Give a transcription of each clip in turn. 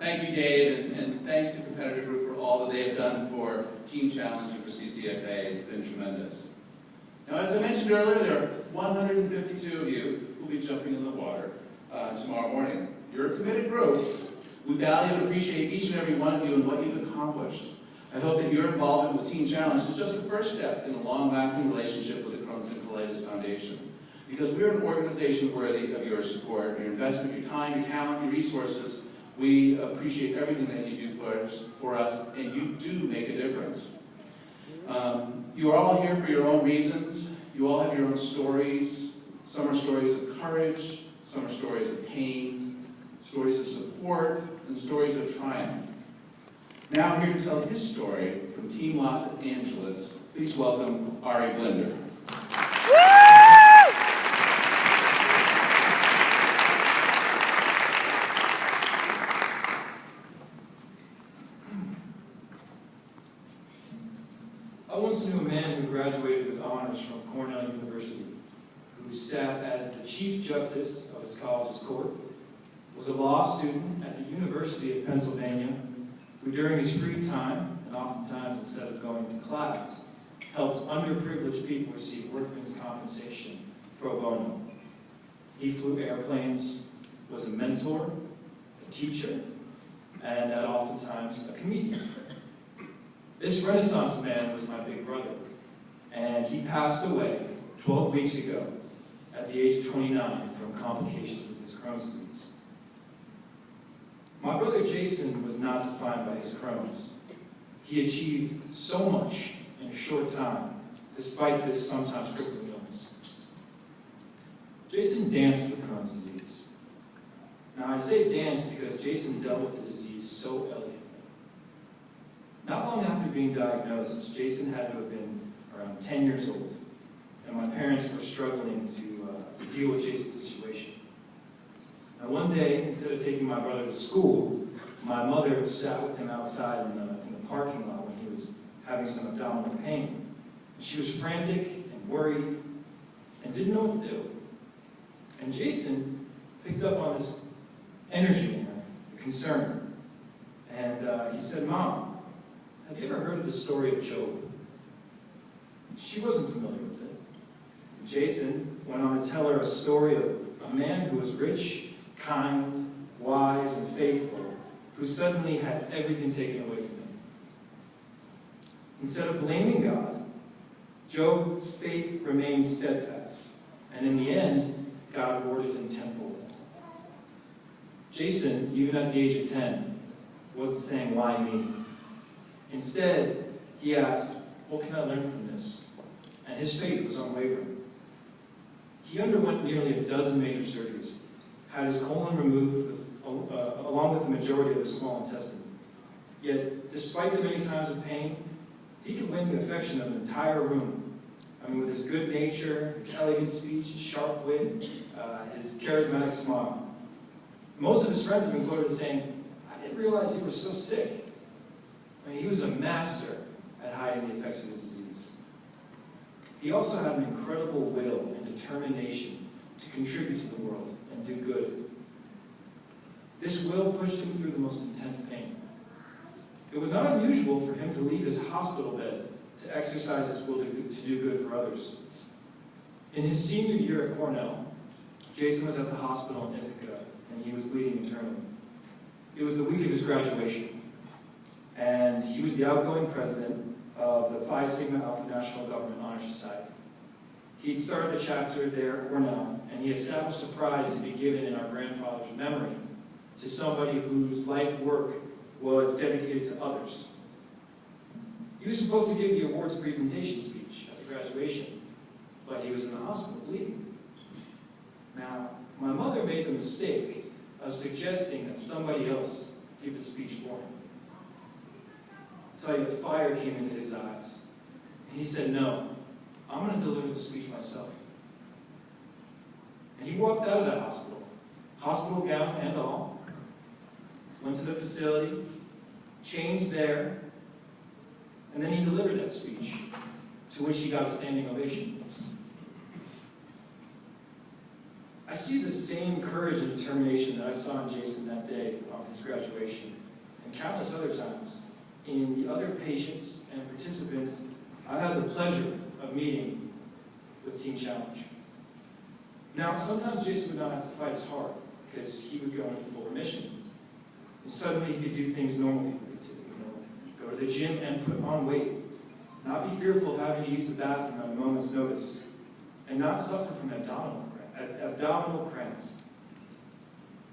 Thank you, Dave, and thanks to Competitor Group for all that they have done for Team Challenge and for CCFA. It's been tremendous. Now, as I mentioned earlier, there are 152 of you who will be jumping in the water tomorrow morning. You're a committed group. We value and appreciate each and every one of you and what you've accomplished. I hope that your involvement with Team Challenge is just the first step in a long-lasting relationship with the Crohn's and Colitis Foundation. Because we're an organization worthy of your support, your investment, your time, your talent, your resources. We appreciate everything that you do for us, and you do make a difference. You are all here for your own reasons. You all have your own stories. Some are stories of courage, some are stories of pain, stories of support, and stories of triumph. Now here to tell his story from Team Los Angeles, please welcome Ari Blinder. I once knew a man who graduated with honors from Cornell University, who sat as the Chief Justice of his college's court, was a law student at the University of Pennsylvania, who during his free time, and oftentimes instead of going to class, helped underprivileged people receive workmen's compensation pro bono. He flew airplanes, was a mentor, a teacher, and oftentimes a comedian. This Renaissance man was my big brother, and he passed away 12 weeks ago at the age of 29 from complications with his Crohn's disease. My brother Jason was not defined by his Crohn's. He achieved so much in a short time, despite this sometimes crippling illness. Jason danced with Crohn's disease. Now I say danced because Jason dealt with the disease so elegantly. Not long after being diagnosed, Jason had to have been around 10 years old, and my parents were struggling to deal with Jason's situation. Now one day, instead of taking my brother to school, my mother sat with him outside in the parking lot when he was having some abdominal pain. She was frantic and worried and didn't know what to do. And Jason picked up on this energy in her, the concern, and he said, "Mom, have you ever heard of the story of Job?" She wasn't familiar with it. Jason went on to tell her a story of a man who was rich, kind, wise, and faithful, who suddenly had everything taken away from him. Instead of blaming God, Job's faith remained steadfast, and in the end, God rewarded him tenfold. Jason, even at the age of 10, wasn't saying, "Why me?" Instead, he asked, "What can I learn from this?" And his faith was unwavering. He underwent nearly a dozen major surgeries, had his colon removed along with the majority of his small intestine. Yet, despite the many times of pain, he could win the affection of an entire room. I mean, with his good nature, his elegant speech, his sharp wit, his charismatic smile. Most of his friends have been quoted as saying, "I didn't realize he was so sick." I mean, he was a master at hiding the effects of his disease. He also had an incredible will and determination to contribute to the world and do good. This will pushed him through the most intense pain. It was not unusual for him to leave his hospital bed to exercise his will to do good for others. In his senior year at Cornell, Jason was at the hospital in Ithaca, and he was bleeding internally. It was the week of his graduation, and he was the outgoing president of the Phi Sigma Alpha National Government Honor Society. He'd started the chapter there at Cornell, and he established a prize to be given in our grandfather's memory to somebody whose life work was dedicated to others. He was supposed to give the awards presentation speech at the graduation, but he was in the hospital bleeding. Now, my mother made the mistake of suggesting that somebody else give the speech for him. I tell you, the fire came into his eyes. And he said, "No, I'm going to deliver the speech myself." And he walked out of that hospital gown and all, went to the facility, changed there, and then he delivered that speech, to which he got a standing ovation. I see the same courage and determination that I saw in Jason that day of his graduation, and countless other times in the other patients and participants I've had the pleasure of meeting with Team Challenge. Now, sometimes Jason would not have to fight as hard because he would go into full remission. And suddenly he could do things normal people could do. Go to the gym and put on weight. Not be fearful of having to use the bathroom at a moment's notice. And not suffer from abdominal cramps.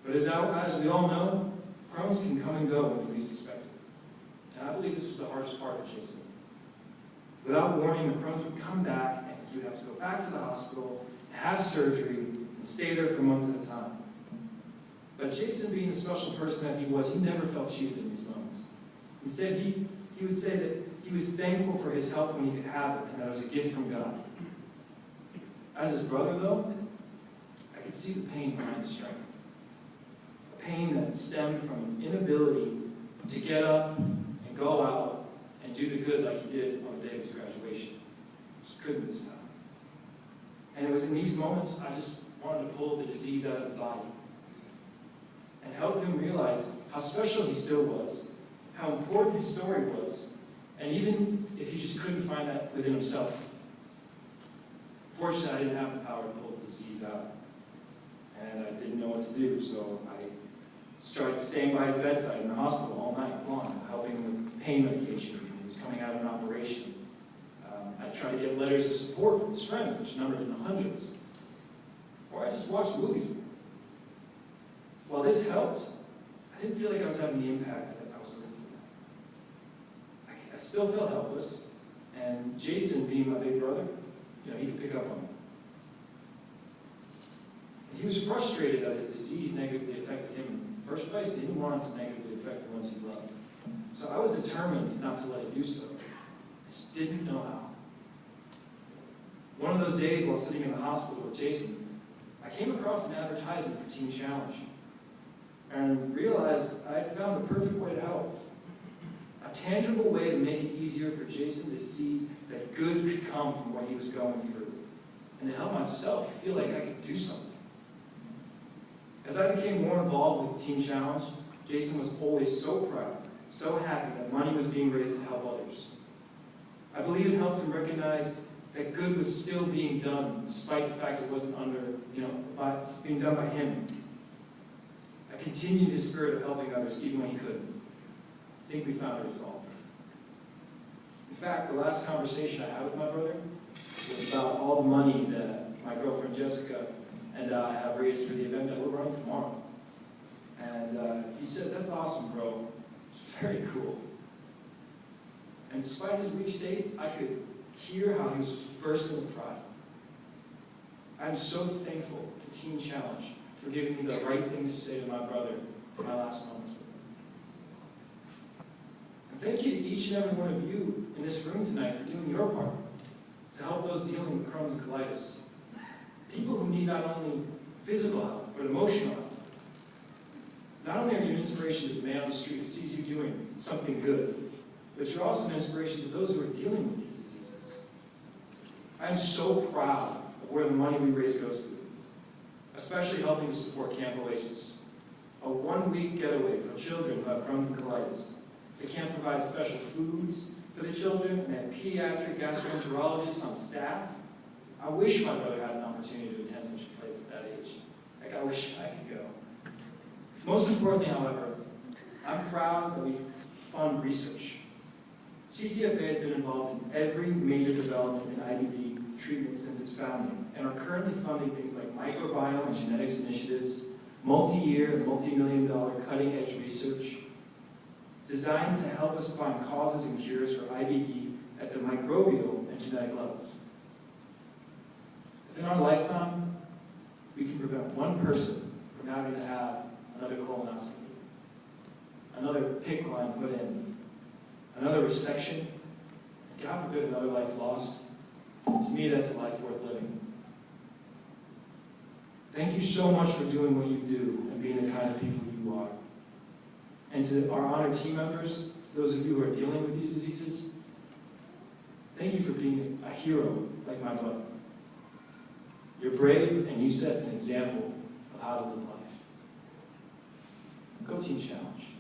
But as we all know, Crohn's can come and go when you least expect it. And I believe this was the hardest part of Jason. Without warning, the Crohn's would come back and he would have to go back to the hospital, have surgery, and stay there for months at a time. But Jason, being the special person that he was, he never felt cheated in these moments. Instead, he would say that he was thankful for his health when he could have it, and that it was a gift from God. As his brother, though, I could see the pain behind his strength. A pain that stemmed from an inability to get up and go out and do the good like he did on the day of his graduation. Just couldn't this time. And it was in these moments I just wanted to pull the disease out of his body and help him realize how special he still was, how important his story was, and even if he just couldn't find that within himself. Fortunately, I didn't have the power to pull the disease out, and I didn't know what to do, so I started staying by his bedside in the hospital all night long, helping him with pain medication when he was coming out of an operation. I tried to get letters of support from his friends, which numbered in the hundreds, or I just watched movies. While this helped, I didn't feel like I was having the impact that I was looking for. I still felt helpless, and Jason, being my big brother, he could pick up on me. And he was frustrated that his disease negatively affected him in the first place. He didn't want it to negatively affect the ones he loved. So I was determined not to let it do so. I just didn't know how. One of those days while sitting in the hospital with Jason, I came across an advertisement for Team Challenge and realized I had found the perfect way to help. A tangible way to make it easier for Jason to see that good could come from what he was going through, and to help myself feel like I could do something. As I became more involved with Team Challenge, Jason was always so proud, so happy that money was being raised to help others. I believe it helped him recognize that good was still being done, despite the fact it wasn't being done by him. I continued his spirit of helping others even when he couldn't. I think we found a result. In fact, the last conversation I had with my brother was about all the money that my girlfriend Jessica and I have raised for the event that we're running tomorrow. And he said, "That's awesome, bro. It's very cool." And despite his weak state, I could hear how he was just bursting with pride. I'm so thankful to Team Challenge for giving me the right thing to say to my brother in my last moments with him. And thank you to each and every one of you in this room tonight for doing your part to help those dealing with Crohn's and colitis. People who need not only physical help, but emotional help. Not only are you an inspiration to the man on the street who sees you doing something good, but you're also an inspiration to those who are dealing with these diseases. I am so proud of where the money we raise goes to, especially helping to support Camp Oasis, a one-week getaway for children who have Crohn's and colitis. The camp provides special foods for the children and had pediatric gastroenterologists on staff. I wish my brother had an opportunity to attend such a place at that age. I wish I could go. Most importantly, however, I'm proud that we fund research. CCFA has been involved in every major development in IBD treatment since its founding, and are currently funding things like microbiome and genetics initiatives, multi-year and multi-million-dollar cutting-edge research, designed to help us find causes and cures for IBD at the microbial and genetic levels. If in our lifetime, we can prevent one person from having to have another colonoscopy, another PICC line put in, another resection, and God forbid another life lost, to me that's a life worth living. Thank you so much for doing what you do and being the kind of people you are. And to our honored team members, those of you who are dealing with these diseases, thank you for being a hero like my brother. You're brave and you set an example of how to live life. Go Team Challenge.